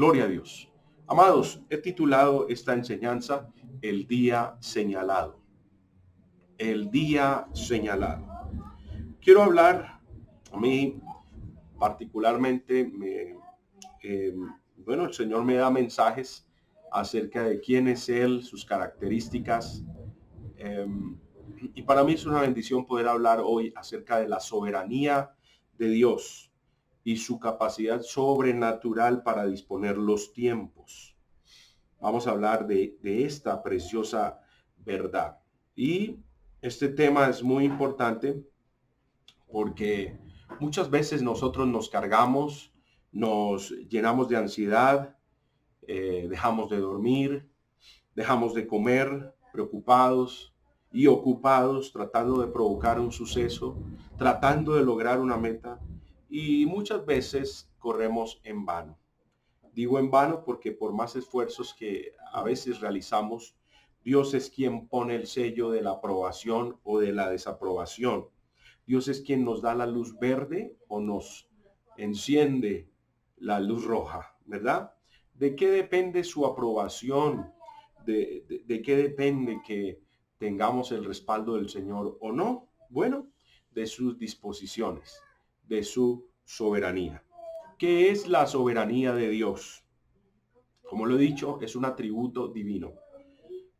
Gloria a Dios. Amados, he titulado esta enseñanza El día señalado. El día señalado. Quiero hablar, a mí particularmente, el Señor me da mensajes acerca de quién es Él, sus características. Y para mí es una bendición poder hablar hoy acerca de la soberanía de Dios y su capacidad sobrenatural para disponer los tiempos. Vamos a hablar de esta preciosa verdad. Y este tema es muy importante porque muchas veces nosotros nos cargamos, nos llenamos de ansiedad, dejamos de dormir, dejamos de comer, preocupados y ocupados, tratando de provocar un suceso, tratando de lograr una meta, y muchas veces corremos en vano. Digo en vano porque por más esfuerzos que a veces realizamos, Dios es quien pone el sello de la aprobación o de la desaprobación. Dios es quien nos da la luz verde o nos enciende la luz roja, ¿verdad? ¿De qué depende su aprobación? ¿De qué depende que tengamos el respaldo del Señor o no? Bueno, de sus disposiciones, de su soberanía. ¿Qué es la soberanía de Dios? Como lo he dicho, es un atributo divino,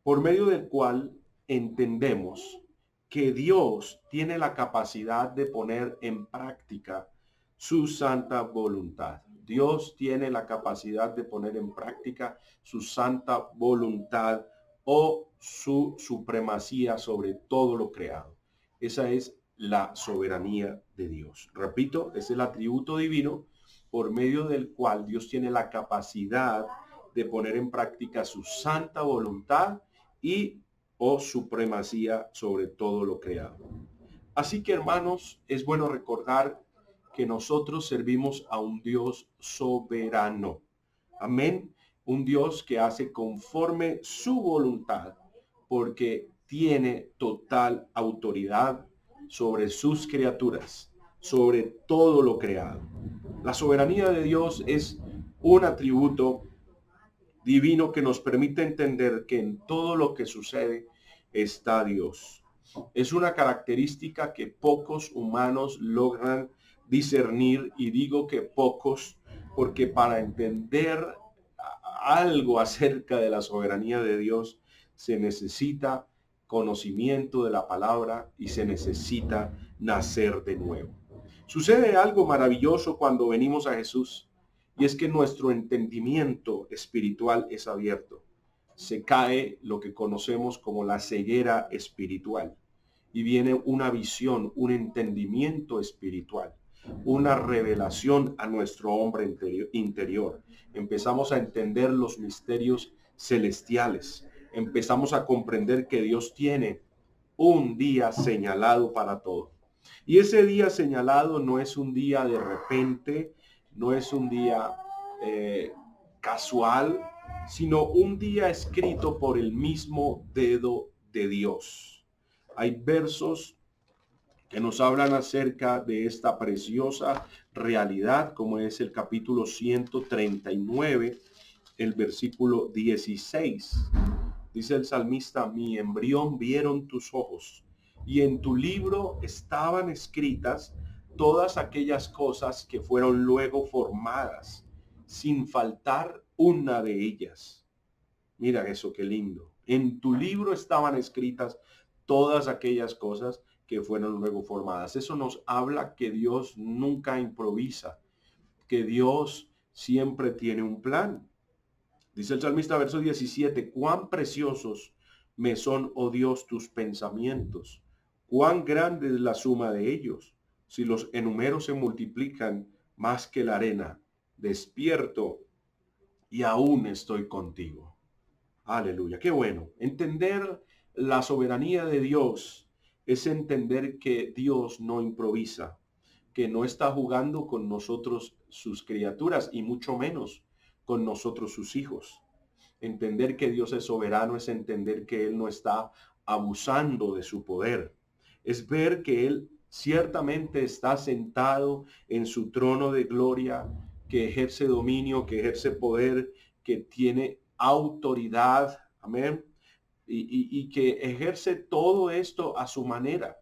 por medio del cual entendemos que Dios tiene la capacidad de poner en práctica su santa voluntad. Dios tiene la capacidad de poner en práctica su santa voluntad o su supremacía sobre todo lo creado. Esa es la soberanía de Dios. Repito, es el atributo divino por medio del cual Dios tiene la capacidad de poner en práctica su santa voluntad y o supremacía sobre todo lo creado. Así que, hermanos, es bueno recordar que nosotros servimos a un Dios soberano. Amén. Un Dios que hace conforme su voluntad, porque tiene total autoridad sobre sus criaturas, sobre todo lo creado. La soberanía de Dios es un atributo divino que nos permite entender que en todo lo que sucede está Dios. Es una característica que pocos humanos logran discernir, y digo que pocos porque para entender algo acerca de la soberanía de Dios se necesita conocimiento de la palabra y se necesita nacer de nuevo. Sucede algo maravilloso cuando venimos a Jesús, y es que nuestro entendimiento espiritual es abierto. Se cae lo que conocemos como la ceguera espiritual y viene una visión, un entendimiento espiritual, una revelación a nuestro hombre interior. Empezamos a entender los misterios celestiales. Empezamos a comprender que Dios tiene un día señalado para todo. Y ese día señalado no es un día de repente, no es un día casual, sino un día escrito por el mismo dedo de Dios. Hay versos que nos hablan acerca de esta preciosa realidad, como es el capítulo 139, el versículo 16. Dice el salmista: mi embrión vieron tus ojos, y en tu libro estaban escritas todas aquellas cosas que fueron luego formadas, sin faltar una de ellas. Mira eso, qué lindo. En tu libro estaban escritas todas aquellas cosas que fueron luego formadas. Eso nos habla que Dios nunca improvisa, que Dios siempre tiene un plan. Dice el salmista, verso 17, cuán preciosos me son, oh Dios, tus pensamientos, cuán grande es la suma de ellos. Si los enumero se multiplican más que la arena, despierto y aún estoy contigo. Aleluya, qué bueno. Entender la soberanía de Dios es entender que Dios no improvisa, que no está jugando con nosotros sus criaturas y mucho menos con nosotros sus hijos. Entender que Dios es soberano es entender que Él no está abusando de su poder. Es ver que Él ciertamente está sentado en su trono de gloria que ejerce dominio, que ejerce poder, que tiene autoridad, amén, y que ejerce todo esto a su manera,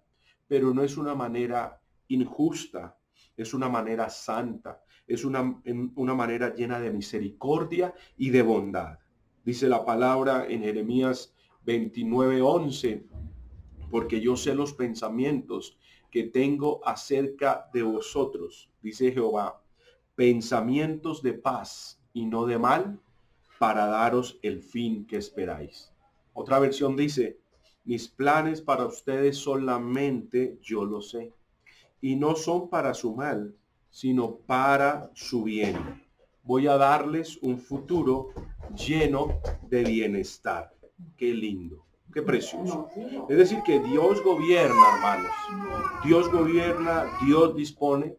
pero no es una manera injusta, es una manera santa, es una manera llena de misericordia y de bondad. Dice la palabra en Jeremías 29:11, porque yo sé los pensamientos que tengo acerca de vosotros, dice Jehová, pensamientos de paz y no de mal, para daros el fin que esperáis. Otra versión dice, mis planes para ustedes solamente yo lo sé, y no son para su mal, sino para su bien. Voy a darles un futuro lleno de bienestar. Qué lindo, qué precioso. Es decir, que Dios gobierna, hermanos. Dios gobierna, Dios dispone,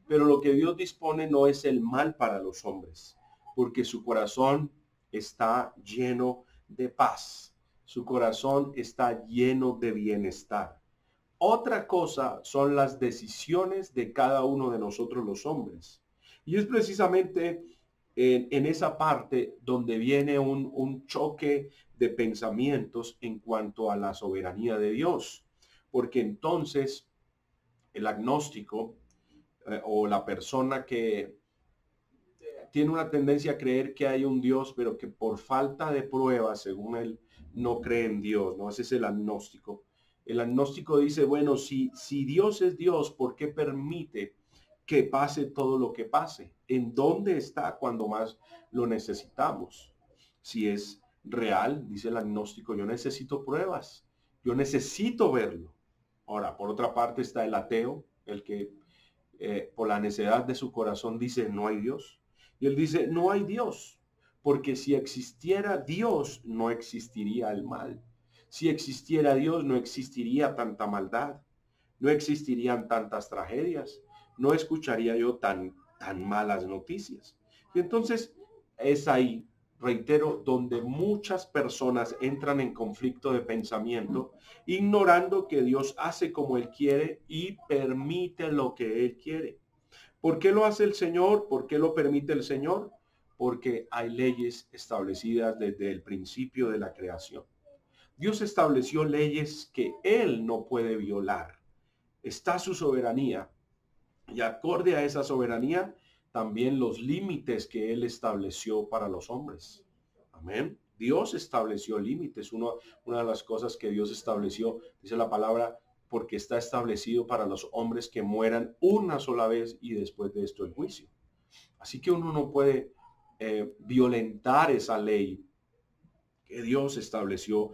pero lo que Dios dispone no es el mal para los hombres, porque su corazón está lleno de paz. Su corazón está lleno de bienestar. Otra cosa son las decisiones de cada uno de nosotros los hombres. Y es precisamente en esa parte donde viene un choque de pensamientos en cuanto a la soberanía de Dios. Porque entonces el agnóstico o la persona que tiene una tendencia a creer que hay un Dios, pero que por falta de pruebas, según él, no cree en Dios, ¿no? Ese es el agnóstico. El agnóstico dice, bueno, si Dios es Dios, ¿por qué permite que pase todo lo que pase? ¿En dónde está cuando más lo necesitamos? Si es real, dice el agnóstico, yo necesito pruebas, yo necesito verlo. Ahora, por otra parte está el ateo, el que por la necedad de su corazón dice, no hay Dios. Y él dice, no hay Dios, porque si existiera Dios, no existiría el mal. Si existiera Dios, no existiría tanta maldad, no existirían tantas tragedias, no escucharía yo tan malas noticias. Y entonces es ahí, reitero, donde muchas personas entran en conflicto de pensamiento, ignorando que Dios hace como Él quiere y permite lo que Él quiere. ¿Por qué lo hace el Señor? ¿Por qué lo permite el Señor? Porque hay leyes establecidas desde el principio de la creación. Dios estableció leyes que Él no puede violar. Está su soberanía y acorde a esa soberanía también los límites que Él estableció para los hombres. Amén. Dios estableció límites. Una de las cosas que Dios estableció, dice la palabra, porque está establecido para los hombres que mueran una sola vez y después de esto el juicio. Así que uno no puede violentar esa ley que Dios estableció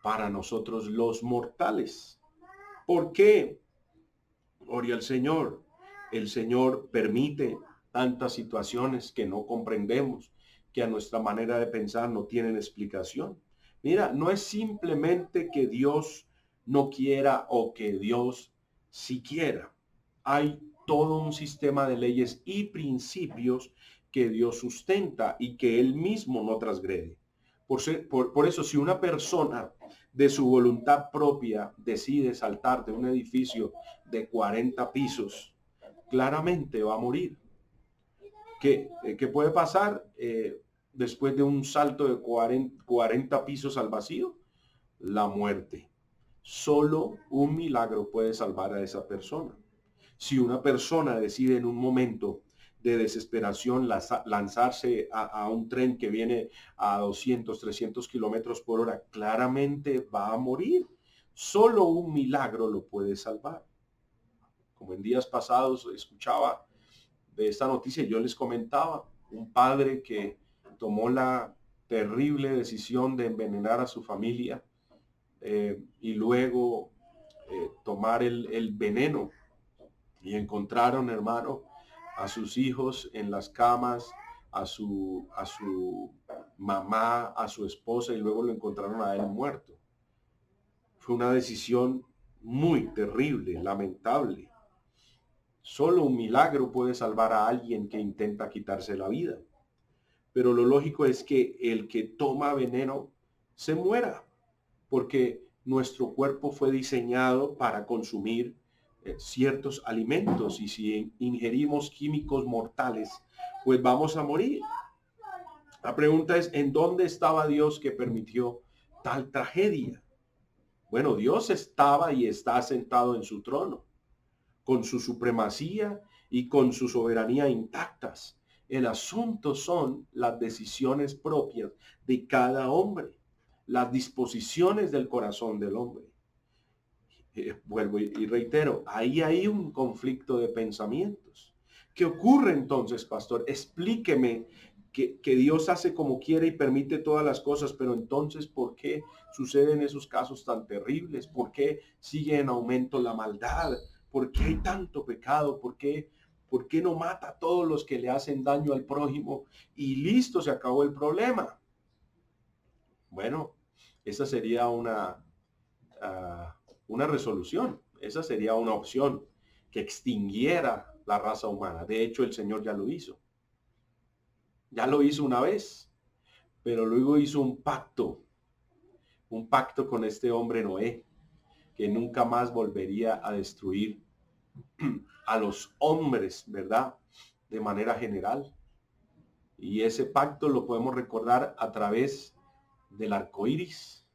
para nosotros los mortales. ¿Por qué? Gloria al Señor. El Señor permite tantas situaciones que no comprendemos, que a nuestra manera de pensar no tienen explicación. Mira, no es simplemente que Dios no quiera o que Dios sí quiera. Hay todo un sistema de leyes y principios que Dios sustenta y que Él mismo no transgrede. Por eso, si una persona de su voluntad propia decide saltar de un edificio de 40 pisos, claramente va a morir. ¿Qué puede pasar después de un salto de 40 pisos al vacío? La muerte. Solo un milagro puede salvar a esa persona. Si una persona decide en un momento de desesperación lanzarse a un tren que viene a 200, 300 kilómetros por hora, claramente va a morir. Solo un milagro lo puede salvar. Como en días pasados escuchaba de esta noticia, yo les comentaba, un padre que tomó la terrible decisión de envenenar a su familia y luego tomar el veneno. Y encontraron, hermano, a sus hijos en las camas, a su mamá, a su esposa, y luego lo encontraron a él muerto. Fue una decisión muy terrible, lamentable. Solo un milagro puede salvar a alguien que intenta quitarse la vida. Pero lo lógico es que el que toma veneno se muera, porque nuestro cuerpo fue diseñado para consumir ciertos alimentos, y si ingerimos químicos mortales, pues vamos a morir. La pregunta es, ¿en dónde estaba Dios que permitió tal tragedia? Bueno, Dios estaba y está sentado en su trono, con su supremacía y con su soberanía intactas. El asunto son las decisiones propias de cada hombre, las disposiciones del corazón del hombre. Vuelvo y reitero, ahí hay un conflicto de pensamientos. ¿Qué ocurre entonces, pastor? Explíqueme que Dios hace como quiere y permite todas las cosas, pero entonces, ¿por qué suceden esos casos tan terribles? ¿Por qué sigue en aumento la maldad? ¿Por qué hay tanto pecado? ¿Por qué no mata a todos los que le hacen daño al prójimo? Y listo, se acabó el problema. Bueno, esa sería una resolución. Esa sería una opción que extinguiera la raza humana. De hecho, el Señor ya lo hizo. Ya lo hizo una vez, pero luego hizo un pacto con este hombre Noé, que nunca más volvería a destruir a los hombres, ¿verdad? De manera general. Y ese pacto lo podemos recordar a través del arco iris.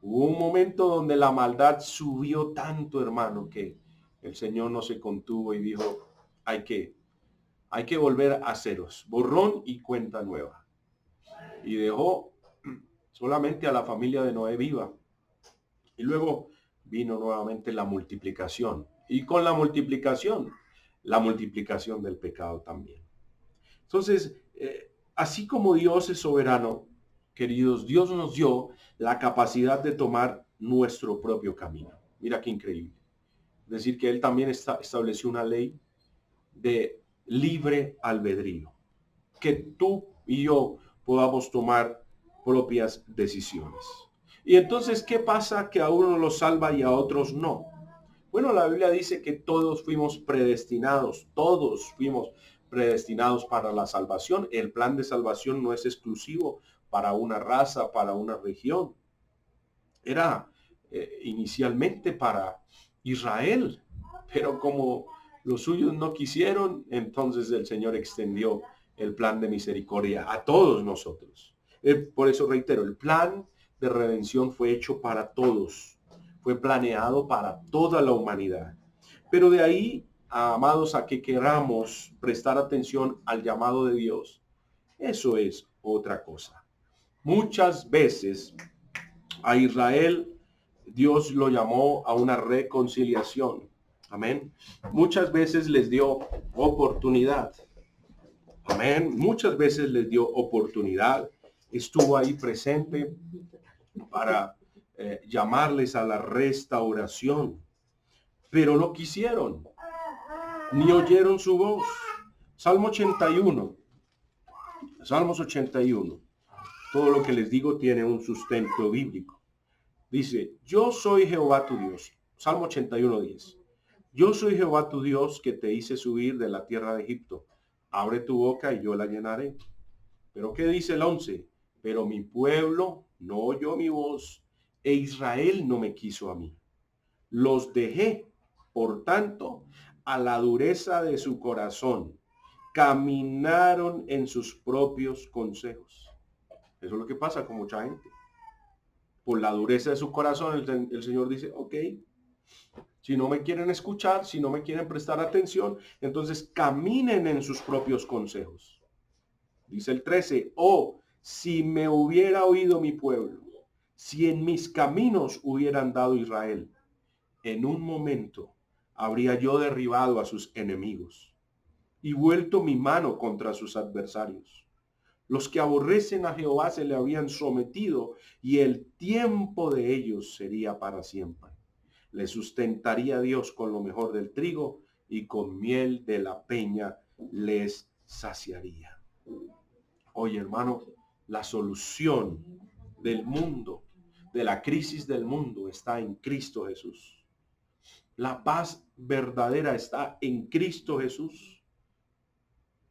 Hubo un momento donde la maldad subió tanto, hermano, que el Señor no se contuvo y dijo, hay que volver a ceros, borrón y cuenta nueva. Y dejó solamente a la familia de Noé viva. Y luego vino nuevamente la multiplicación. Y con la multiplicación del pecado también. Entonces, así como Dios es soberano, queridos, Dios nos dio la capacidad de tomar nuestro propio camino. Mira qué increíble. Es decir, que Él también estableció una ley de libre albedrío. Que tú y yo podamos tomar propias decisiones. Y entonces, ¿qué pasa? Que a uno los salva y a otros no. Bueno, la Biblia dice que todos fuimos predestinados para la salvación. El plan de salvación no es exclusivo para una raza, para una región. Era inicialmente para Israel, pero como los suyos no quisieron, entonces el Señor extendió el plan de misericordia a todos nosotros. Por eso reitero, el plan de redención fue hecho para todos, fue planeado para toda la humanidad. Pero de ahí, amados, a que queramos prestar atención al llamado de Dios, eso es otra cosa. Muchas veces a Israel Dios lo llamó a una reconciliación. Amén. Muchas veces les dio oportunidad. Amén. Muchas veces les dio oportunidad. Estuvo ahí presente para llamarles a la restauración. Pero no quisieron, ni oyeron su voz. Salmo 81. Salmos 81. Todo lo que les digo tiene un sustento bíblico. Dice, yo soy Jehová tu Dios. Salmo 81:10. Yo soy Jehová tu Dios que te hice subir de la tierra de Egipto. Abre tu boca y yo la llenaré. Pero ¿qué dice el 11? Pero mi pueblo no oyó mi voz e Israel no me quiso a mí. Los dejé, por tanto, a la dureza de su corazón. Caminaron en sus propios consejos. Eso es lo que pasa con mucha gente. Por la dureza de su corazón, el Señor dice, ok, si no me quieren escuchar, si no me quieren prestar atención, entonces caminen en sus propios consejos. Dice el 13, oh, si me hubiera oído mi pueblo, si en mis caminos hubiera andado Israel, en un momento habría yo derribado a sus enemigos y vuelto mi mano contra sus adversarios. Los que aborrecen a Jehová se le habían sometido y el tiempo de ellos sería para siempre. Le sustentaría Dios con lo mejor del trigo y con miel de la peña les saciaría. Oye, hermano, la solución del mundo, de la crisis del mundo, está en Cristo Jesús. La paz verdadera está en Cristo Jesús.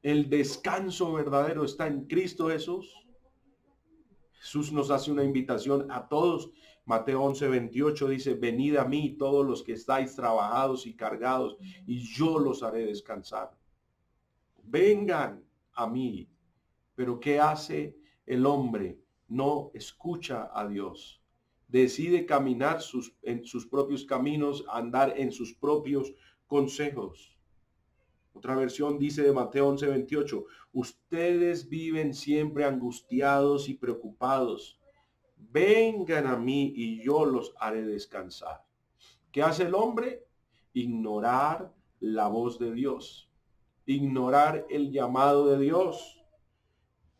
El descanso verdadero está en Cristo Jesús. Jesús nos hace una invitación a todos Mateo 11:28 dice, venid a mí todos los que estáis trabajados y cargados, y yo los haré descansar. Vengan a mí. Pero ¿qué hace el hombre? No escucha a Dios. Decide caminar en sus propios caminos, andar en sus propios consejos. Otra versión dice de Mateo 11:28, ustedes viven siempre angustiados y preocupados. Vengan a mí y yo los haré descansar. ¿Qué hace el hombre? Ignorar la voz de Dios, ignorar el llamado de Dios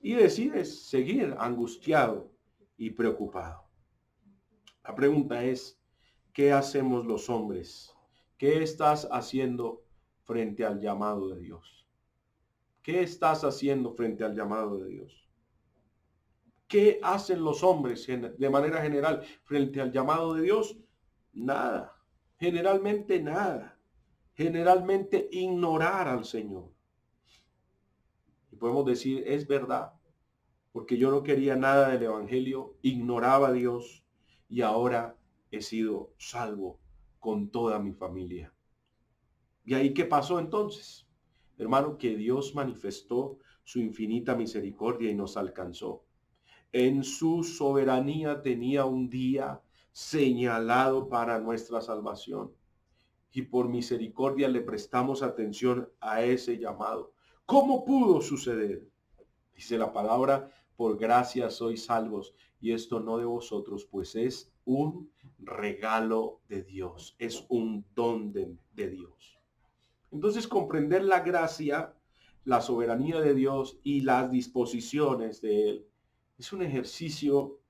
y decides seguir angustiado y preocupado. La pregunta es, ¿qué hacemos los hombres? ¿Qué estás haciendo frente al llamado de Dios? ¿Qué estás haciendo frente al llamado de Dios? ¿Qué hacen los hombres de manera general frente al llamado de Dios? Nada. Generalmente nada. Generalmente ignorar al Señor. Y podemos decir, es verdad, porque yo no quería nada del Evangelio, ignoraba a Dios y ahora he sido salvo con toda mi familia. ¿Y ahí qué pasó entonces? Hermano, que Dios manifestó su infinita misericordia y nos alcanzó. En su soberanía tenía un día señalado para nuestra salvación. Y por misericordia le prestamos atención a ese llamado. ¿Cómo pudo suceder? Dice la palabra, por gracia sois salvos, y esto no de vosotros, pues es un regalo de Dios, es un don de Dios. Entonces, comprender la gracia, la soberanía de Dios y las disposiciones de Él es un ejercicio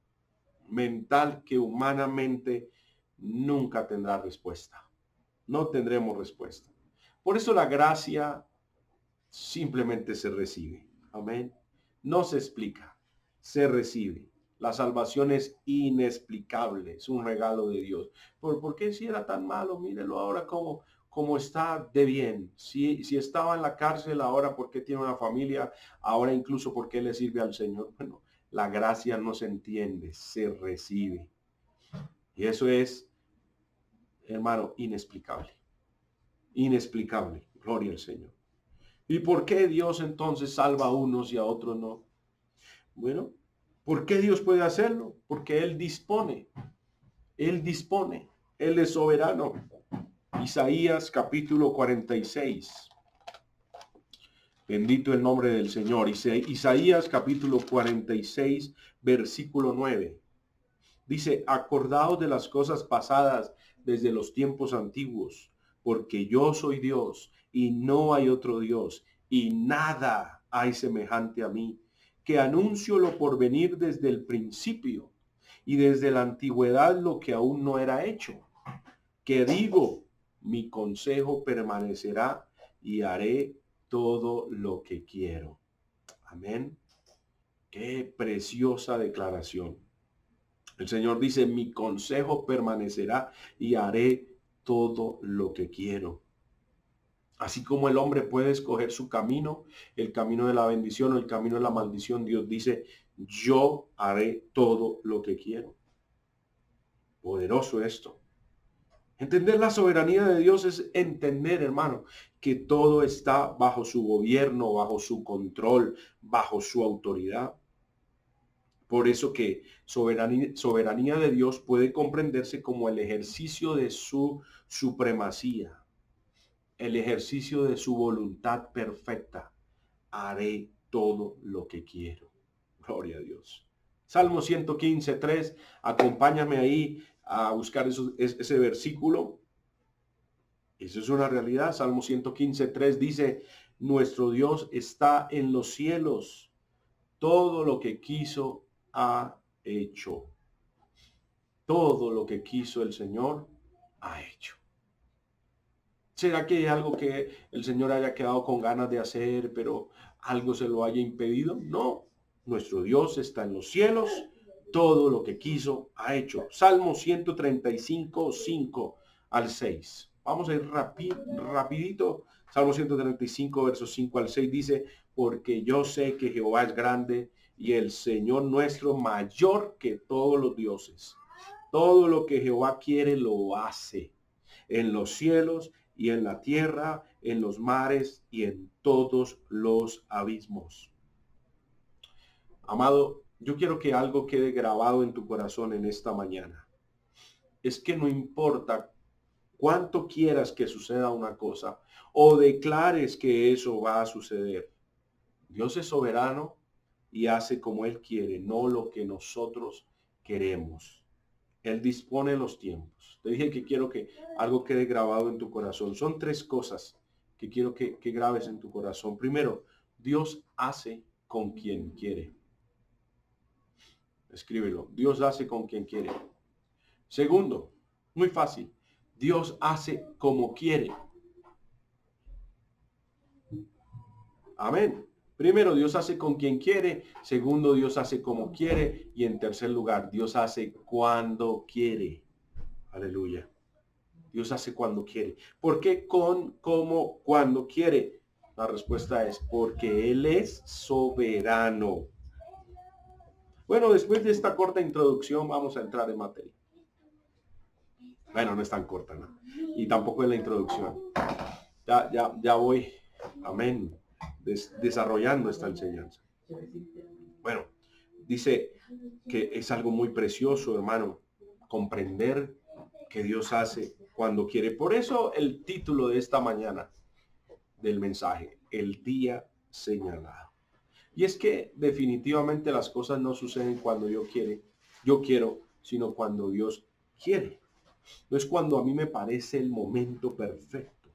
mental que humanamente nunca tendrá respuesta. No tendremos respuesta. Por eso la gracia simplemente se recibe. Amén. No se explica, se recibe. La salvación es inexplicable, es un regalo de Dios. ¿Por qué si era tan malo? Mírelo ahora como está de bien. Si estaba en la cárcel ahora, ¿por qué tiene una familia? Ahora incluso, ¿por qué le sirve al Señor? Bueno, la gracia no se entiende, se recibe. Y eso es, hermano, inexplicable. Inexplicable. Gloria al Señor. ¿Y por qué Dios entonces salva a unos y a otros no? Bueno, ¿por qué Dios puede hacerlo? Porque Él dispone. Él dispone. Él es soberano. Isaías capítulo 46. Bendito el nombre del Señor. Isaías capítulo 46, versículo 9. Dice, acordaos de las cosas pasadas desde los tiempos antiguos, porque yo soy Dios y no hay otro Dios, y nada hay semejante a mí, que anuncio lo por venir desde el principio y desde la antigüedad lo que aún no era hecho, que digo, mi consejo permanecerá y haré todo lo que quiero. Amén. Qué preciosa declaración. El Señor dice, mi consejo permanecerá y haré todo lo que quiero. Así como el hombre puede escoger su camino, el camino de la bendición o el camino de la maldición, Dios dice, yo haré todo lo que quiero. Poderoso esto. Entender la soberanía de Dios es entender, hermano, que todo está bajo su gobierno, bajo su control, bajo su autoridad. Por eso que soberanía de Dios puede comprenderse como el ejercicio de su supremacía, el ejercicio de su voluntad perfecta. Haré todo lo que quiero. Gloria a Dios. Salmo 115:3. Acompáñame ahí a buscar ese versículo. Eso es una realidad. Salmo 115:3 dice, nuestro Dios está en los cielos. Todo lo que quiso ha hecho. Todo lo que quiso el Señor ha hecho. ¿Será que hay algo que el Señor haya quedado con ganas de hacer, pero algo se lo haya impedido? No. Nuestro Dios está en los cielos. Todo lo que quiso ha hecho. Salmo 135, 5 al 6. Vamos a ir rapidito. Salmo 135, versos 5 al 6 dice, porque yo sé que Jehová es grande y el Señor nuestro mayor que todos los dioses. Todo lo que Jehová quiere lo hace, en los cielos y en la tierra, en los mares y en todos los abismos. Amado, yo quiero que algo quede grabado en tu corazón en esta mañana. Es que no importa cuánto quieras que suceda una cosa o declares que eso va a suceder. Dios es soberano y hace como Él quiere, no lo que nosotros queremos. Él dispone los tiempos. Te dije que quiero que algo quede grabado en tu corazón. Son tres cosas que quiero que grabes en tu corazón. Primero, Dios hace con quien quiere. Escríbelo. Dios hace con quien quiere. Segundo, muy fácil. Dios hace como quiere. Amén. Primero, Dios hace con quien quiere. Segundo, Dios hace como quiere. Y en tercer lugar, Dios hace cuando quiere. Aleluya. Dios hace cuando quiere. ¿Por qué con, como, cuando quiere? La respuesta es porque Él es soberano. Bueno, después de esta corta introducción vamos a entrar en materia. Bueno, no es tan corta, ¿no? Y tampoco es la introducción. Ya voy, amén, desarrollando esta enseñanza. Bueno, dice que es algo muy precioso, hermano, comprender que Dios hace cuando quiere. Por eso el título de esta mañana del mensaje, el día señalado. Y es que definitivamente las cosas no suceden cuando yo quiero, sino cuando Dios quiere. No es cuando a mí me parece el momento perfecto.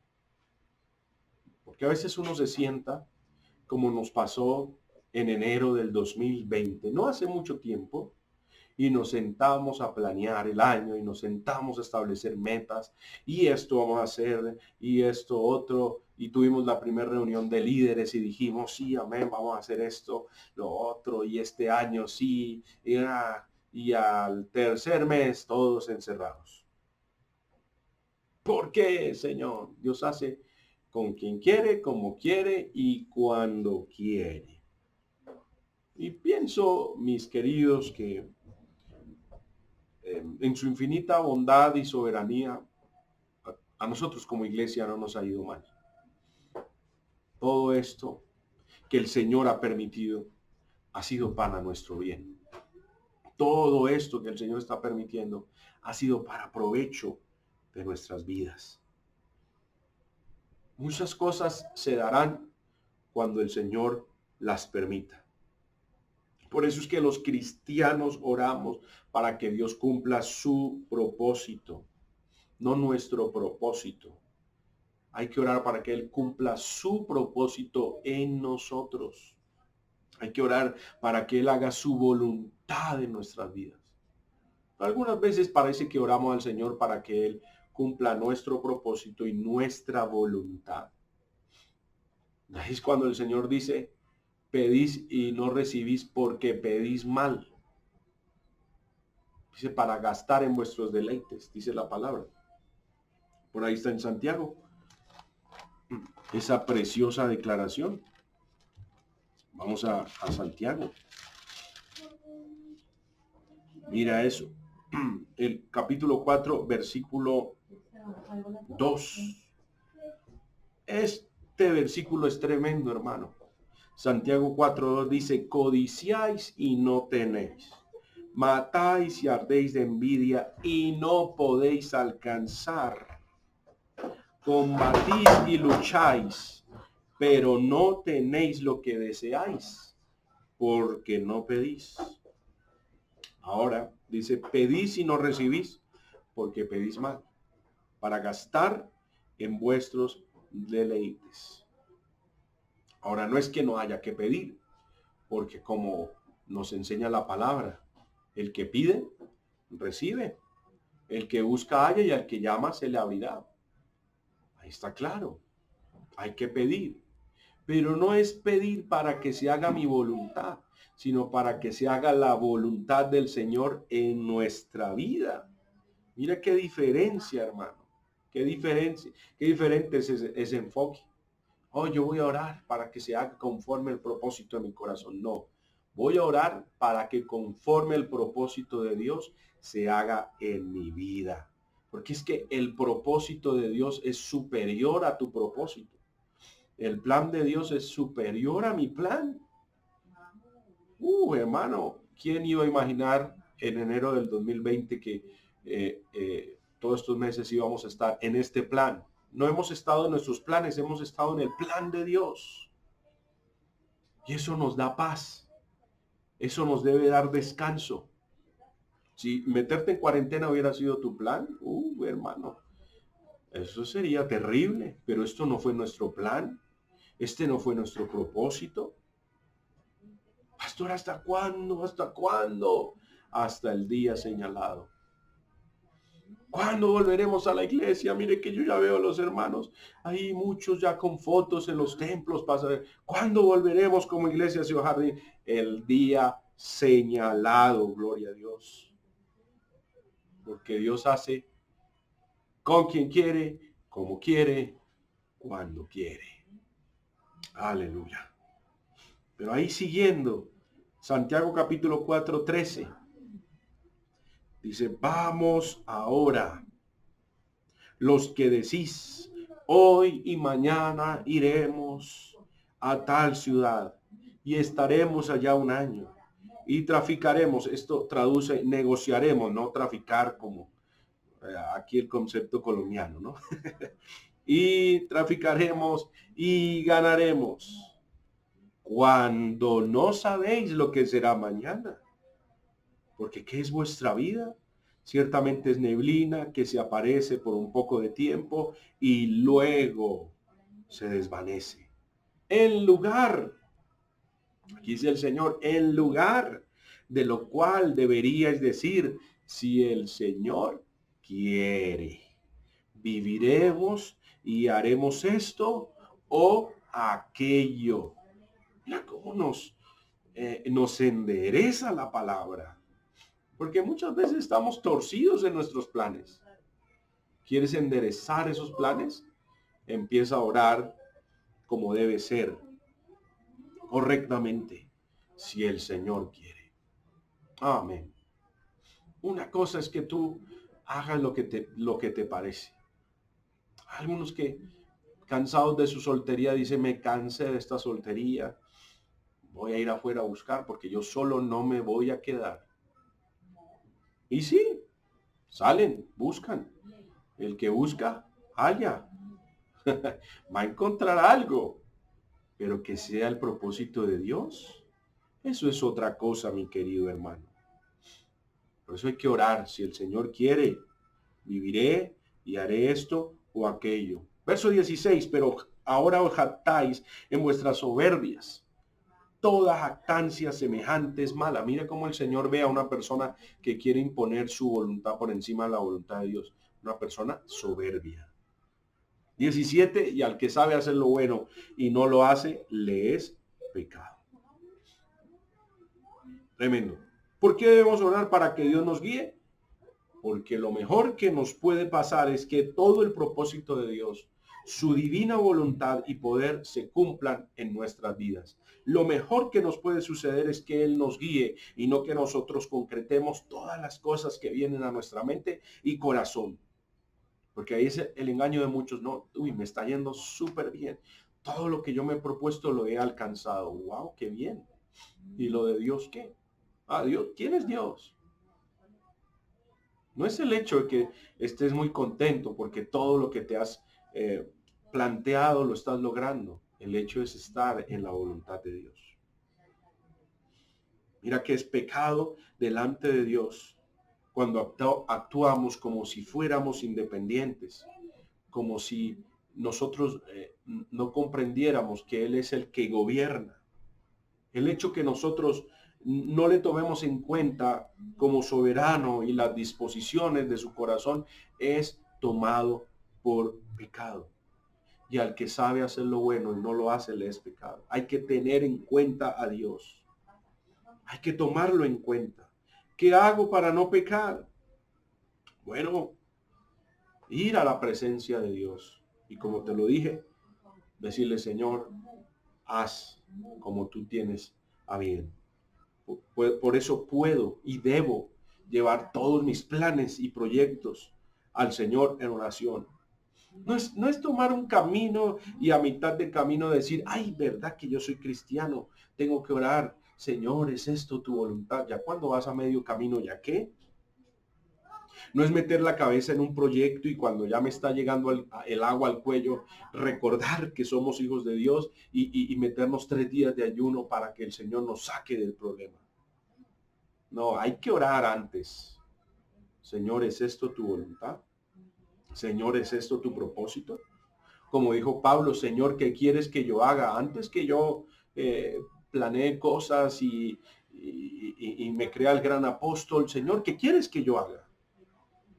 Porque a veces uno se sienta como nos pasó en enero del 2020, no hace mucho tiempo, y nos sentamos a planear el año y nos sentamos a establecer metas y esto vamos a hacer y esto otro, y tuvimos la primera reunión de líderes y dijimos, sí, amén, vamos a hacer esto, lo otro, y este año sí, y al tercer mes todos encerrados. ¿Por qué, Señor? Dios hace con quien quiere, como quiere y cuando quiere. Y pienso, mis queridos, que en su infinita bondad y soberanía, a nosotros como iglesia no nos ha ido mal. Todo esto que el Señor ha permitido ha sido para nuestro bien. Todo esto que el Señor está permitiendo ha sido para provecho de nuestras vidas. Muchas cosas se darán cuando el Señor las permita. Por eso es que los cristianos oramos para que Dios cumpla su propósito, no nuestro propósito. Hay que orar para que Él cumpla su propósito en nosotros. Hay que orar para que Él haga su voluntad en nuestras vidas. Algunas veces parece que oramos al Señor para que Él cumpla nuestro propósito y nuestra voluntad. Es cuando el Señor dice, pedís y no recibís porque pedís mal. Dice, para gastar en vuestros deleites, dice la palabra. Por ahí está en Santiago. Esa preciosa declaración. Vamos a Santiago. Mira eso. El capítulo 4, versículo 2. Este versículo es tremendo, hermano. Santiago 4:2 dice, codiciáis y no tenéis. Matáis y ardéis de envidia y no podéis alcanzar. Combatís y lucháis, pero no tenéis lo que deseáis, porque no pedís. Ahora dice, pedís y no recibís, porque pedís mal, para gastar en vuestros deleites. Ahora no es que no haya que pedir, porque como nos enseña la palabra, el que pide, recibe. El que busca, halla, y al que llama, se le abrirá. Ahí está claro. Hay que pedir. Pero no es pedir para que se haga mi voluntad, sino para que se haga la voluntad del Señor en nuestra vida. Mira qué diferencia, hermano. Qué diferencia, qué diferente es ese enfoque. Oh, yo voy a orar para que se haga conforme el propósito de mi corazón. No, Voy a orar para que conforme el propósito de Dios se haga en mi vida. Porque es que el propósito de Dios es superior a tu propósito. El plan de Dios es superior a mi plan. Hermano, ¿quién iba a imaginar en enero del 2020 que todos estos meses íbamos a estar en este plan? No hemos estado en nuestros planes, hemos estado en el plan de Dios. Y eso nos da paz. Eso nos debe dar descanso. Si meterte en cuarentena hubiera sido tu plan, hermano, eso sería terrible. Pero esto no fue nuestro plan. Este no fue nuestro propósito. Pastor, ¿hasta cuándo? ¿Hasta cuándo? Hasta el día señalado. ¿Cuándo volveremos a la iglesia? Mire que yo ya veo a los hermanos, hay muchos ya con fotos en los templos para saber cuándo volveremos como iglesia Ciudad Jardín. El día señalado, gloria a Dios. Porque Dios hace con quien quiere, como quiere, cuando quiere. Aleluya. Pero ahí siguiendo, Santiago capítulo 4, 13. Dice, vamos ahora, los que decís, hoy y mañana iremos a tal ciudad y estaremos allá un año y traficaremos. Esto traduce, negociaremos, no traficar como aquí el concepto colombiano, ¿no? Y traficaremos y ganaremos cuando no sabéis lo que será mañana. Porque ¿qué es vuestra vida? Ciertamente es neblina que se aparece por un poco de tiempo y luego se desvanece. En lugar, aquí dice el Señor, en lugar de lo cual deberíais decir, si el Señor quiere, viviremos y haremos esto o aquello. Mira cómo nos endereza la palabra. Porque muchas veces estamos torcidos en nuestros planes. ¿Quieres enderezar esos planes? Empieza a orar como debe ser, correctamente, si el Señor quiere. Amén. Una cosa es que tú hagas lo que te parece. Algunos que cansados de su soltería dicen, me cansé de esta soltería, voy a ir afuera a buscar porque yo solo no me voy a quedar. Y sí, salen, buscan. El que busca, halla. Va a encontrar algo, pero que sea el propósito de Dios. Eso es otra cosa, mi querido hermano. Por eso hay que orar. Si el Señor quiere, viviré y haré esto o aquello. Verso 16, pero ahora os jactáis en vuestras soberbias. Toda jactancia semejante es mala. Mira cómo el Señor ve a una persona que quiere imponer su voluntad por encima de la voluntad de Dios. Una persona soberbia. 17, y al que sabe hacer lo bueno y no lo hace, le es pecado. Tremendo. ¿Por qué debemos orar para que Dios nos guíe? Porque lo mejor que nos puede pasar es que todo el propósito de Dios, su divina voluntad y poder se cumplan en nuestras vidas. Lo mejor que nos puede suceder es que Él nos guíe y no que nosotros concretemos todas las cosas que vienen a nuestra mente y corazón. Porque ahí es el engaño de muchos. No, me está yendo súper bien. Todo lo que yo me he propuesto lo he alcanzado. ¡Wow! ¡Qué bien! ¿Y lo de Dios qué? Dios, ¿quién es Dios? No es el hecho de que estés muy contento porque todo lo que te has planteado lo estás logrando. El hecho es estar en la voluntad de Dios. Mira que es pecado delante de Dios cuando actuamos como si fuéramos independientes, como si nosotros no comprendiéramos que Él es el que gobierna. El hecho que nosotros no le tomemos en cuenta como soberano y las disposiciones de su corazón es tomado por pecado. Y al que sabe hacer lo bueno y no lo hace, le es pecado. Hay que tener en cuenta a Dios. Hay que tomarlo en cuenta. ¿Qué hago para no pecar? Bueno, ir a la presencia de Dios. Y como te lo dije, decirle, Señor, haz como tú tienes a bien. Por eso puedo y debo llevar todos mis planes y proyectos al Señor en oración. No es tomar un camino y a mitad de camino decir, ay, verdad que yo soy cristiano, tengo que orar. Señor, ¿es esto tu voluntad? Ya cuando vas a medio camino, ¿ya qué? No es meter la cabeza en un proyecto y cuando ya me está llegando el agua al cuello, recordar que somos hijos de Dios y meternos 3 días de ayuno para que el Señor nos saque del problema. No, hay que orar antes. Señor, ¿es esto tu voluntad? Señor, ¿es esto tu propósito? Como dijo Pablo, Señor, ¿qué quieres que yo haga? Antes que yo planee cosas y me crea el gran apóstol, Señor, ¿qué quieres que yo haga?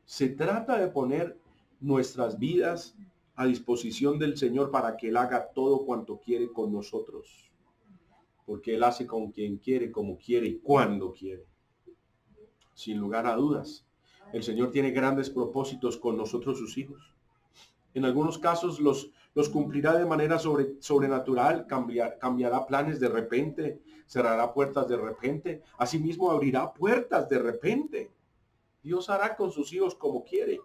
Se trata de poner nuestras vidas a disposición del Señor para que Él haga todo cuanto quiere con nosotros. Porque Él hace con quien quiere, como quiere y cuando quiere. Sin lugar a dudas, el Señor tiene grandes propósitos con nosotros, sus hijos. En algunos casos los cumplirá de manera sobrenatural, cambiará planes de repente, cerrará puertas de repente, asimismo abrirá puertas de repente. Dios hará con sus hijos como quiere.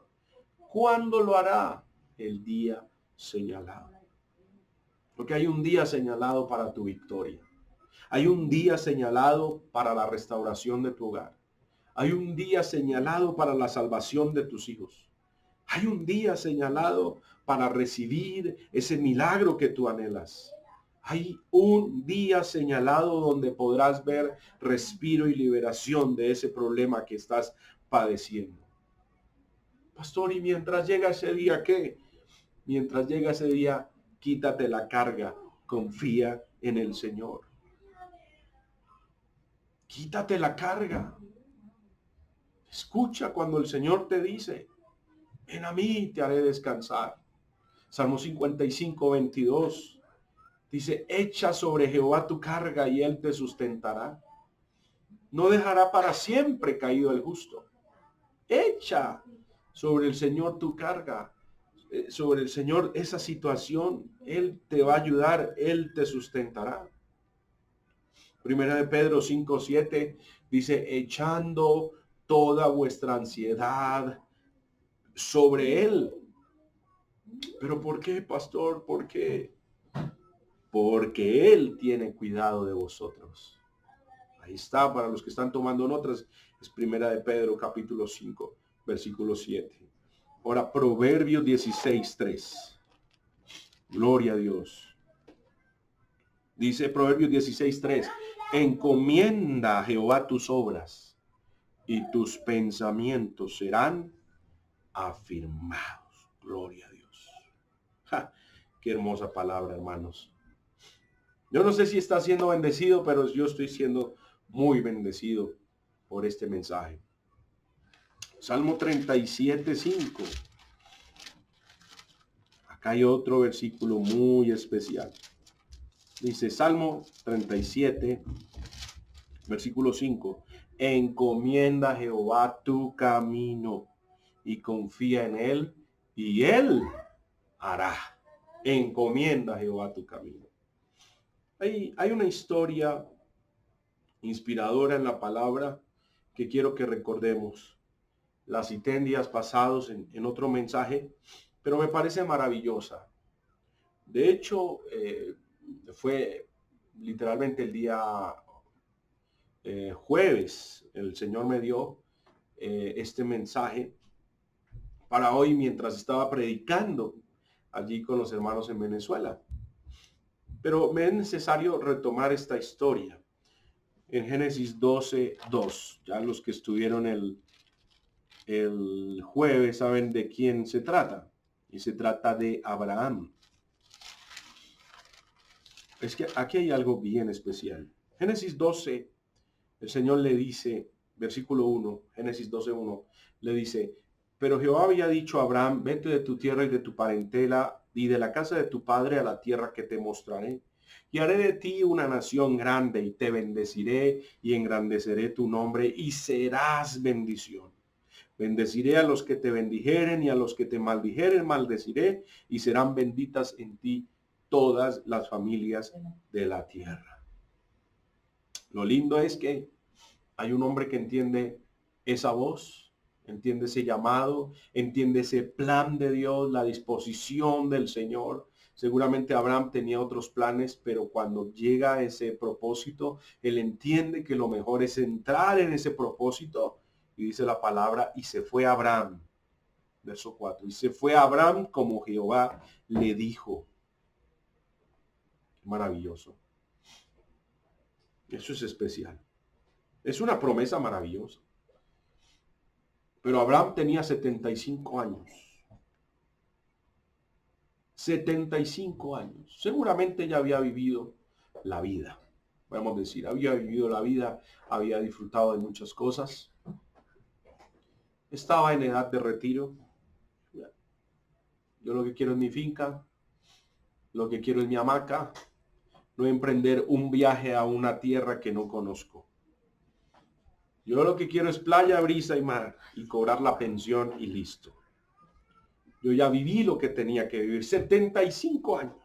¿Cuándo lo hará? El día señalado. Porque hay un día señalado para tu victoria. Hay un día señalado para la restauración de tu hogar. Hay un día señalado para la salvación de tus hijos. Hay un día señalado para recibir ese milagro que tú anhelas. Hay un día señalado donde podrás ver respiro y liberación de ese problema que estás padeciendo. Pastor, ¿y mientras llega ese día qué? Mientras llega ese día, quítate la carga, confía en el Señor. Quítate la carga. Escucha cuando el Señor te dice, ven a mí, te haré descansar. Salmo 55, 22. Dice, echa sobre Jehová tu carga y él te sustentará. No dejará para siempre caído el justo. Echa sobre el Señor tu carga, sobre el Señor esa situación. Él te va a ayudar, él te sustentará. Primera de Pedro 5, 7 dice, echando toda vuestra ansiedad sobre él. ¿Pero por qué, pastor? ¿Por qué? Porque él tiene cuidado de vosotros. Ahí está, para los que están tomando notas, es Primera de Pedro capítulo 5, versículo 7. Ahora, Proverbios 16, 3. Gloria a Dios. Dice Proverbios 16, 3. Encomienda a Jehová tus obras y tus pensamientos serán afirmados. Gloria a Dios. ¡Ja! Qué hermosa palabra, hermanos. Yo no sé si está siendo bendecido, pero yo estoy siendo muy bendecido por este mensaje. Salmo 37, 5. Acá hay otro versículo muy especial. Dice Salmo 37, versículo 5. Encomienda a Jehová tu camino y confía en él y él hará. Encomienda a Jehová tu camino. Hay una historia inspiradora en la palabra que quiero que recordemos. La cité en días pasados en otro mensaje, pero me parece maravillosa. De hecho, fue literalmente el día jueves, el Señor me dio este mensaje para hoy mientras estaba predicando allí con los hermanos en Venezuela. Pero me es necesario retomar esta historia en Génesis 12, 2. Ya los que estuvieron el jueves saben de quién se trata. Y se trata de Abraham. Es que aquí hay algo bien especial. Génesis 12, el Señor le dice, versículo 1, Génesis 12, 1, le dice, pero Jehová había dicho a Abraham, vete de tu tierra y de tu parentela y de la casa de tu padre a la tierra que te mostraré. Y haré de ti una nación grande y te bendeciré y engrandeceré tu nombre y serás bendición. Bendeciré a los que te bendijeren y a los que te maldijeren maldeciré y serán benditas en ti todas las familias de la tierra. Lo lindo es que Hay un hombre que entiende esa voz, entiende ese llamado, entiende ese plan de Dios, la disposición del Señor. Seguramente Abraham tenía otros planes, pero cuando llega a ese propósito, él entiende que lo mejor es entrar en ese propósito. Y dice la palabra, y se fue Abraham. Verso 4. Y se fue Abraham como Jehová le dijo. Maravilloso. Eso es especial. Es una promesa maravillosa. Pero Abraham tenía 75 años. 75 años. Seguramente ya había vivido la vida. Podemos decir, había vivido la vida, había disfrutado de muchas cosas. Estaba en edad de retiro. Yo lo que quiero es mi finca, lo que quiero es mi hamaca, no emprender un viaje a una tierra que no conozco. Yo lo que quiero es playa, brisa y mar y cobrar la pensión y listo. Yo ya viví lo que tenía que vivir, 75 años.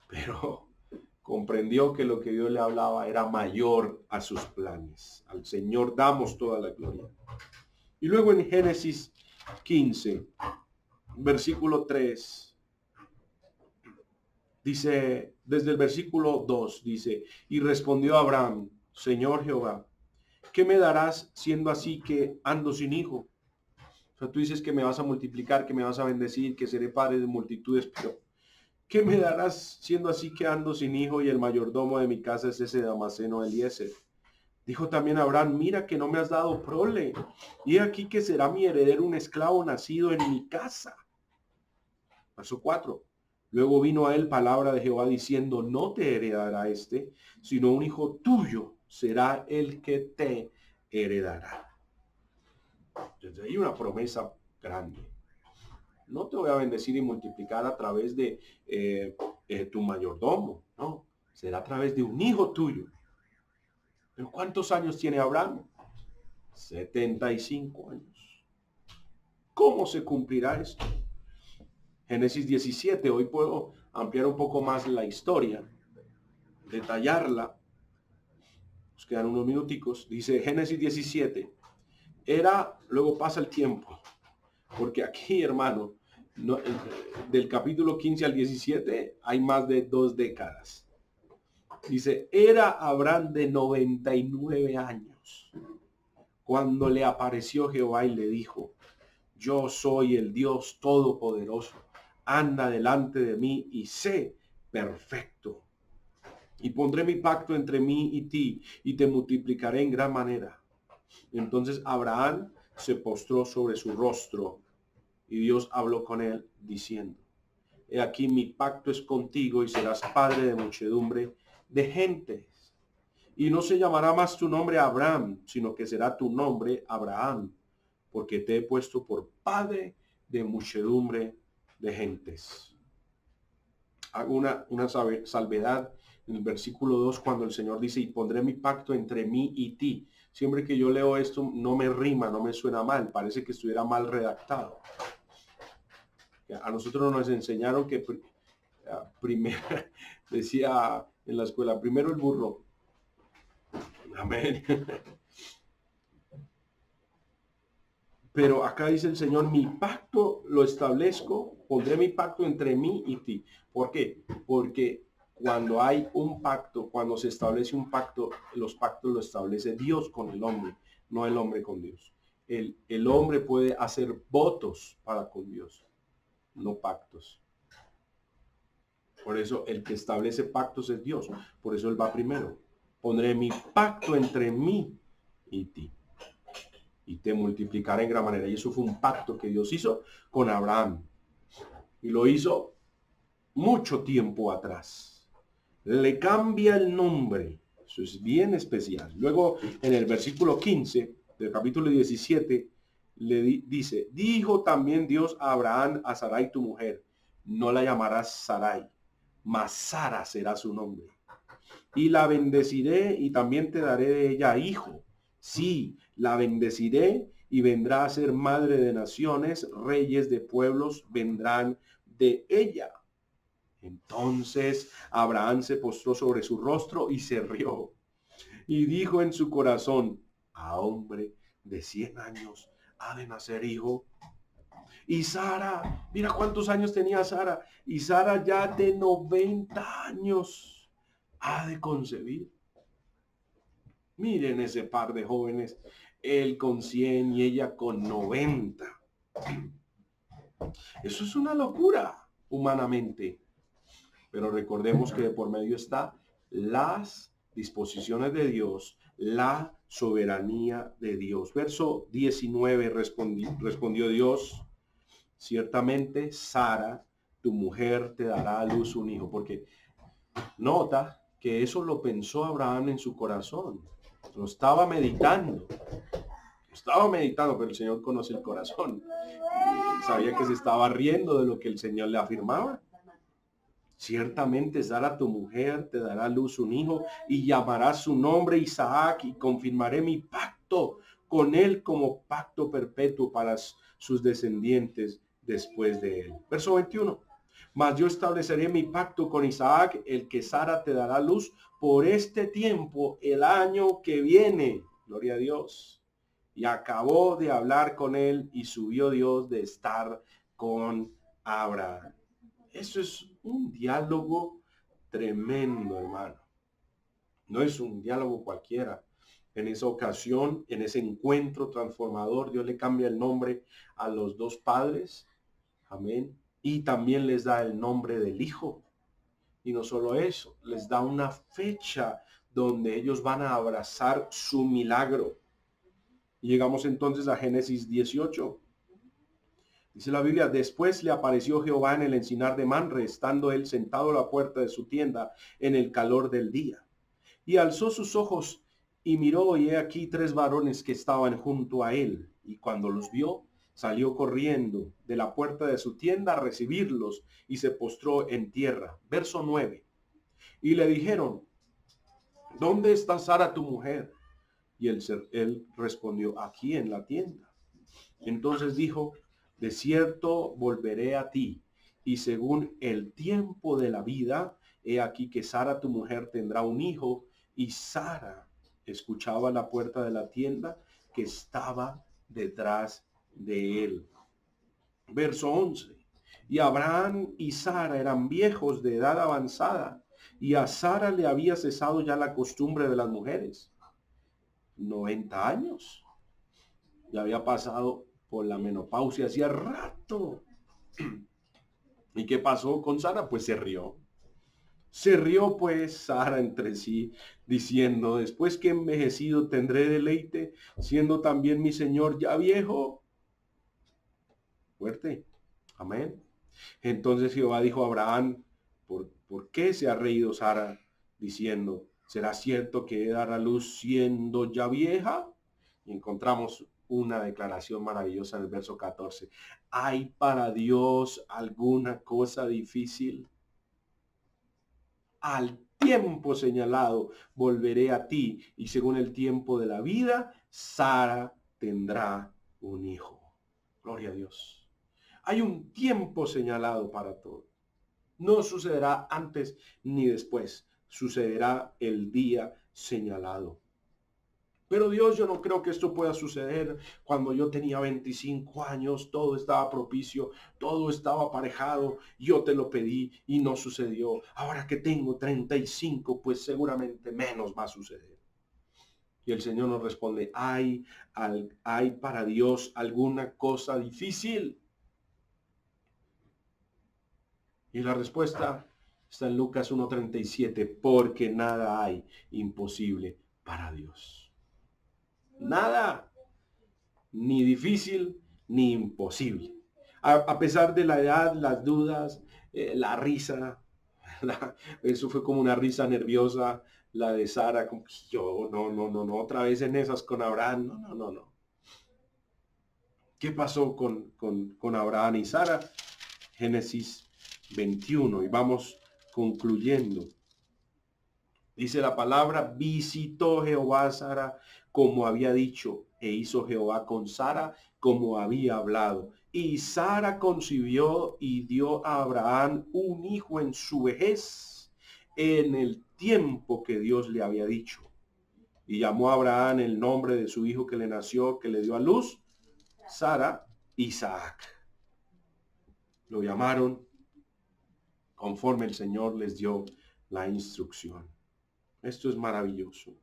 Pero comprendió que lo que Dios le hablaba era mayor a sus planes. Al Señor damos toda la gloria. Y luego en Génesis 15, versículo 3, dice, desde el versículo 2, dice, y respondió Abraham, Señor Jehová, ¿qué me darás siendo así que ando sin hijo? O sea, tú dices que me vas a multiplicar, que me vas a bendecir, que seré padre de multitudes, pero ¿qué me darás siendo así que ando sin hijo y el mayordomo de mi casa es ese Damaseno Eliezer? Dijo también Abraham, mira que no me has dado prole, y aquí que será mi heredero un esclavo nacido en mi casa. Verso 4. Luego vino a él palabra de Jehová diciendo, no te heredará este, sino un hijo tuyo será el que te heredará. Entonces hay una promesa grande. No te voy a bendecir y multiplicar a través de tu mayordomo, no. Será a través de un hijo tuyo. ¿Pero cuántos años tiene Abraham? 75 años. ¿Cómo se cumplirá esto? Génesis 17, hoy puedo ampliar un poco más la historia, detallarla. Nos quedan unos minuticos. Dice Génesis 17. Luego pasa el tiempo. Porque aquí, hermano, no, del capítulo 15 al 17 hay más de 2 décadas. Dice, era Abraham de 99 años cuando le apareció Jehová y le dijo, yo soy el Dios Todopoderoso, anda delante de mí y sé perfecto. Y pondré mi pacto entre mí y ti y te multiplicaré en gran manera. Entonces Abraham se postró sobre su rostro y Dios habló con él diciendo, he aquí mi pacto es contigo y serás padre de muchedumbre de gentes. Y no se llamará más tu nombre Abraham, sino que será tu nombre Abraham, porque te he puesto por padre de muchedumbre de gentes. Hago una salvedad en el versículo 2 cuando el Señor dice, y pondré mi pacto entre mí y ti. Siempre que yo leo esto no me rima, no me suena mal, parece que estuviera mal redactado. A nosotros nos enseñaron que primero, decía en la escuela, primero el burro. Amén. Pero acá dice el Señor, mi pacto lo establezco, pondré mi pacto entre mí y ti. ¿Por qué? Porque cuando hay un pacto, cuando se establece un pacto, los pactos lo establece Dios con el hombre, no el hombre con Dios. El hombre puede hacer votos para con Dios, no pactos. Por eso el que establece pactos es Dios. Por eso Él va primero. Pondré mi pacto entre mí y ti. Y te multiplicaré en gran manera. Y eso fue un pacto que Dios hizo con Abraham. Y lo hizo mucho tiempo atrás. Le cambia el nombre. Eso es bien especial. Luego en el versículo 15 del capítulo 17 le dice, dijo también Dios a Abraham, a Sarai tu mujer, no la llamarás Sarai, mas Sara será su nombre. Y la bendeciré y también te daré de ella hijo. Sí, la bendeciré y vendrá a ser madre de naciones, reyes de pueblos vendrán de ella. Entonces Abraham se postró sobre su rostro y se rió. Y dijo en su corazón, a hombre de 100 años ha de nacer hijo. Y Sara, mira cuántos años tenía Sara. Y Sara ya de 90 años ha de concebir. Miren ese par de jóvenes, él con 100 y ella con 90. Eso es una locura humanamente. Pero recordemos que de por medio está las disposiciones de Dios, la soberanía de Dios. Verso 19 respondió Dios, ciertamente Sara, tu mujer, te dará a luz un hijo. Porque nota que eso lo pensó Abraham en su corazón. Lo estaba meditando. Pero el Señor conoce el corazón. Y sabía que se estaba riendo de lo que el Señor le afirmaba. Ciertamente Sara tu mujer te dará a luz un hijo y llamarás su nombre Isaac y confirmaré mi pacto con él como pacto perpetuo para sus descendientes después de él. Verso 21. Mas yo estableceré mi pacto con Isaac, el que Sara te dará luz por este tiempo, el año que viene. Gloria a Dios. Y acabó de hablar con él y subió Dios de estar con Abraham. Eso es un diálogo tremendo, hermano. No es un diálogo cualquiera. En esa ocasión, en ese encuentro transformador, Dios le cambia el nombre a los dos padres. Amén. Y también les da el nombre del hijo. Y no solo eso, les da una fecha donde ellos van a abrazar su milagro. Y llegamos entonces a Génesis 18. Dice la Biblia, después le apareció Jehová en el encinar de Manre, estando él sentado a la puerta de su tienda en el calor del día. Y alzó sus ojos y miró, y he aquí 3 varones que estaban junto a él. Y cuando los vio, salió corriendo de la puerta de su tienda a recibirlos y se postró en tierra. Verso 9. Y le dijeron, ¿dónde está Sara tu mujer? Y él respondió, aquí en la tienda. Entonces dijo, de cierto volveré a ti, y según el tiempo de la vida, he aquí que Sara tu mujer tendrá un hijo. Y Sara escuchaba la puerta de la tienda que estaba detrás de él. Verso 11. Y Abraham y Sara eran viejos de edad avanzada, y a Sara le había cesado ya la costumbre de las mujeres. 90 años. Ya había pasado por la menopausia hacía rato. ¿Y qué pasó con Sara? Pues se rió. Se rió pues Sara entre sí, diciendo, después que envejecido tendré deleite, siendo también mi señor ya viejo. Fuerte. Amén. Entonces Jehová dijo a Abraham, ¿por qué se ha reído Sara? Diciendo, ¿será cierto que dará luz siendo ya vieja? Y encontramos una declaración maravillosa en el verso 14. ¿Hay para Dios alguna cosa difícil? Al tiempo señalado volveré a ti, y según el tiempo de la vida, Sara tendrá un hijo. Gloria a Dios. Hay un tiempo señalado para todo. No sucederá antes ni después. Sucederá el día señalado. Pero Dios, yo no creo que esto pueda suceder cuando yo tenía 25 años, todo estaba propicio, todo estaba aparejado, yo te lo pedí y no sucedió. Ahora que tengo 35, pues seguramente menos va a suceder. Y el Señor nos responde, ¿hay para Dios alguna cosa difícil? Y la respuesta está en Lucas 1:37, porque nada hay imposible para Dios. Nada, ni difícil, ni imposible. A pesar de la edad, las dudas, la risa, eso fue como una risa nerviosa, la de Sara, como que yo, no, otra vez en esas con Abraham, no. ¿Qué pasó con Abraham y Sara? Génesis 21, y vamos concluyendo. Dice la palabra, visitó Jehová a Sara como había dicho, e hizo Jehová con Sara como había hablado. Y Sara concibió y dio a Abraham un hijo en su vejez, en el tiempo que Dios le había dicho. Y llamó a Abraham el nombre de su hijo que le nació, que le dio a luz, Sara, Isaac. Lo llamaron conforme el Señor les dio la instrucción. Esto es maravilloso.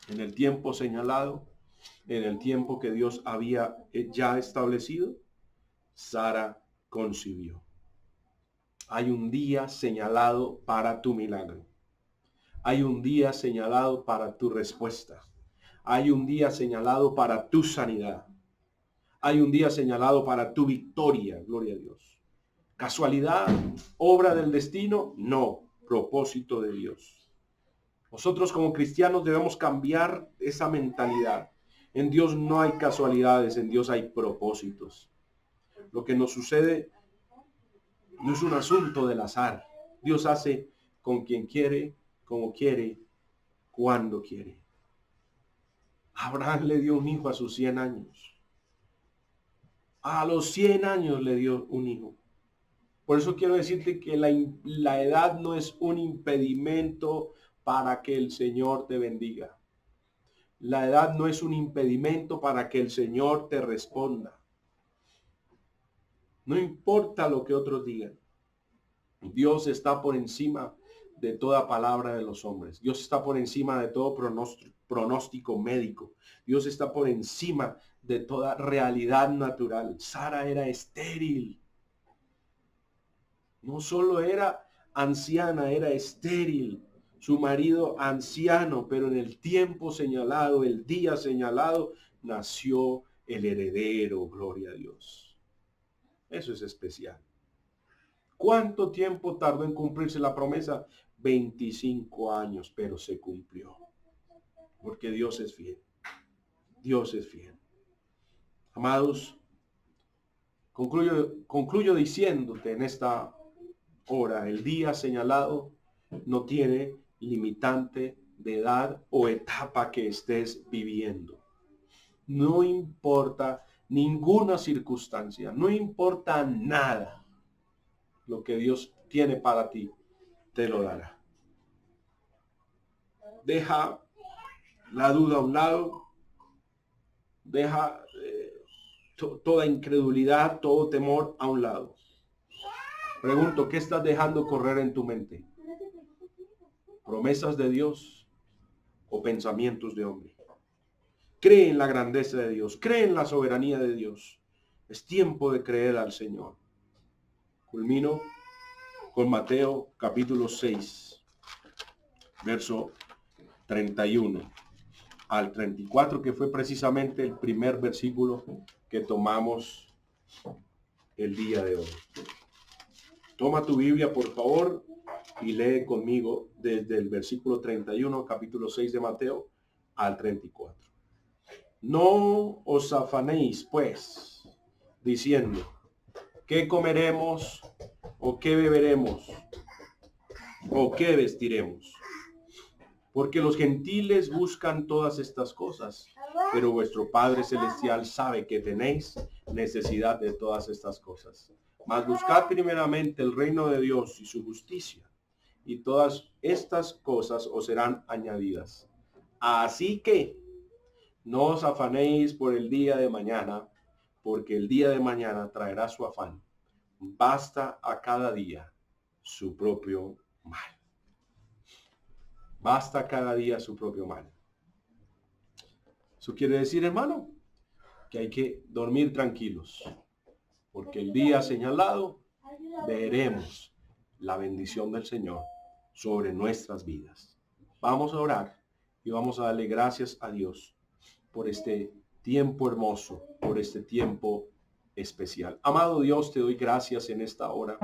En el tiempo señalado, en el tiempo que Dios había ya establecido, Sara concibió. Hay un día señalado para tu milagro. Hay un día señalado para tu respuesta. Hay un día señalado para tu sanidad. Hay un día señalado para tu victoria. Gloria a Dios. ¿Casualidad? ¿Obra del destino? No. Propósito de Dios. Nosotros como cristianos debemos cambiar esa mentalidad. En Dios no hay casualidades, en Dios hay propósitos. Lo que nos sucede no es un asunto del azar. Dios hace con quien quiere, como quiere, cuando quiere. Abraham le dio un hijo a sus 100 años. A los 100 años le dio un hijo. Por eso quiero decirte que la edad no es un impedimento para que el Señor te bendiga. La edad no es un impedimento para que el Señor te responda. No importa lo que otros digan. Dios está por encima de toda palabra de los hombres. Dios está por encima de todo pronóstico médico. Dios está por encima de toda realidad natural. Sara era estéril. No solo era anciana, era estéril. Su marido anciano, pero en el tiempo señalado, el día señalado, nació el heredero. Gloria a Dios. Eso es especial. ¿Cuánto tiempo tardó en cumplirse la promesa? 25 años, pero se cumplió. Porque Dios es fiel. Dios es fiel. Amados, concluyo diciéndote en esta hora, el día señalado no tiene limitante de edad o etapa que estés viviendo. No importa ninguna circunstancia, no importa nada. Lo que Dios tiene para ti, te lo dará. Deja la duda a un lado. Deja toda incredulidad, todo temor a un lado. Pregunto, ¿qué estás dejando correr en tu mente? ¿Promesas de Dios o pensamientos de hombre? Cree en la grandeza de Dios. Cree en la soberanía de Dios. Es tiempo de creer al Señor. Culmino con Mateo capítulo 6, verso 31 al 34, que fue precisamente el primer versículo que tomamos el día de hoy. Toma tu Biblia, por favor, y lee conmigo desde el versículo 31, capítulo 6 de Mateo, al 34. No os afanéis, pues, diciendo, ¿qué comeremos o qué beberemos o qué vestiremos? Porque los gentiles buscan todas estas cosas, pero vuestro Padre Celestial sabe que tenéis necesidad de todas estas cosas. Mas buscad primeramente el reino de Dios y su justicia, y todas estas cosas os serán añadidas. Así que no os afanéis por el día de mañana, porque el día de mañana traerá su afán. Basta a cada día su propio mal. Basta cada día su propio mal. Eso quiere decir, hermano, que hay que dormir tranquilos, porque el día señalado veremos la bendición del Señor sobre nuestras vidas. Vamos a orar y vamos a darle gracias a Dios por este tiempo hermoso, por este tiempo especial. Amado Dios, te doy gracias en esta hora.